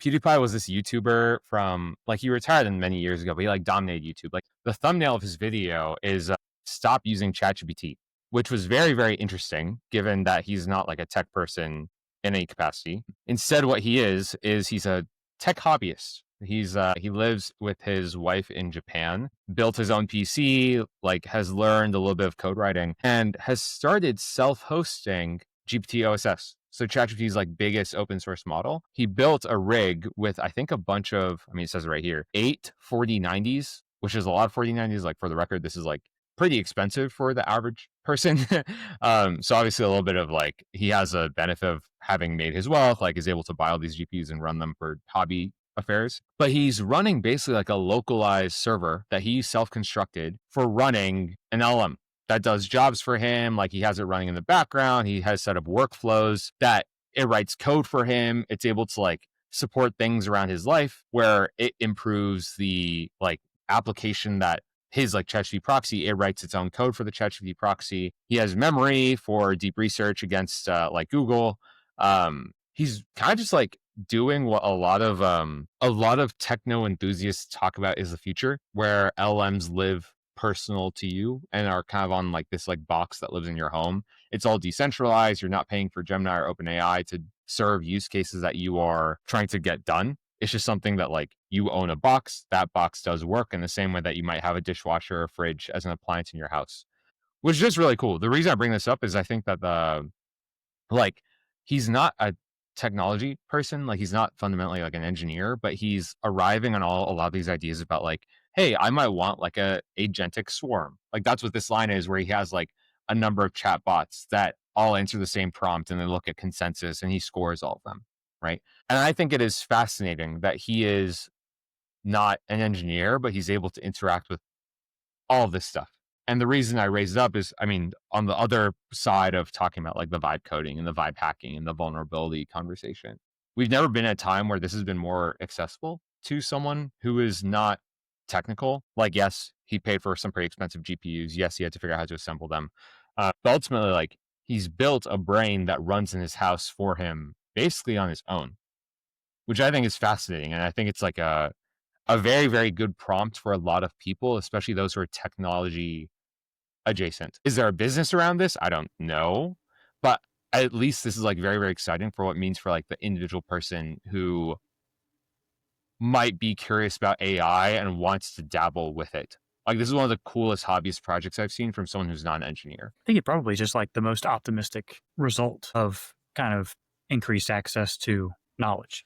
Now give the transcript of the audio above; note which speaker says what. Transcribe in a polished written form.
Speaker 1: PewDiePie was this YouTuber from like, he retired many years ago, but he like dominated YouTube. Like the thumbnail of his video is stop using ChatGPT, which was very, very interesting given that he's not like a tech person in any capacity. Instead, what he is he's a tech hobbyist. He lives with his wife in Japan, built his own PC, like has learned a little bit of code writing, and has started self-hosting GPT OSS. So ChatGPT's like biggest open source model. He built a rig with I think a bunch of, I mean, it says it right here, 8 4090s, which is a lot of 4090s. Like for the record, this is like pretty expensive for the average person. So obviously a little bit of like, he has a benefit of having made his wealth, like is able to buy all these GPUs and run them for hobby affairs. But he's running basically like a localized server that he self-constructed for running an LM that does jobs for him. Like he has it running in the background. He has set up workflows that it writes code for him. It's able to like support things around his life where it improves the like application that his like ChatGPT proxy, it writes its own code for the ChatGPT proxy. He has memory for deep research against like Google. He's kind of just like doing what a lot of techno enthusiasts talk about is the future, where LMs live personal to you and are kind of on like this like box that lives in your home. It's all decentralized. You're not paying for Gemini or OpenAI to serve use cases that you are trying to get done. It's just something that like you own a box, that box does work in the same way that you might have a dishwasher or fridge as an appliance in your house, which is just really cool. The reason I bring this up is I think that like he's not a technology person, like he's not fundamentally like an engineer, but he's arriving on a lot of these ideas about like, hey, I might want like a agentic swarm. Like that's what this line is, where he has like a number of chat bots that all answer the same prompt and they look at consensus and he scores all of them, right? And I think it is fascinating that he is not an engineer, but he's able to interact with all of this stuff. And the reason I raise it up is, I mean, on the other side of talking about like the vibe coding and the vibe hacking and the vulnerability conversation, we've never been at a time where this has been more accessible to someone who is not technical. Like, yes, he paid for some pretty expensive GPUs. Yes, he had to figure out how to assemble them. But ultimately, like he's built a brain that runs in his house for him basically on his own, which I think is fascinating. And I think it's like a very, very good prompt for a lot of people, especially those who are technology adjacent. Is there a business around this? I don't know, but at least this is like very, very exciting for what it means for like the individual person who might be curious about AI and wants to dabble with it. Like this is one of the coolest hobbyist projects I've seen from someone who's not an engineer.
Speaker 2: I think it probably just like the most optimistic result of kind of increased access to knowledge.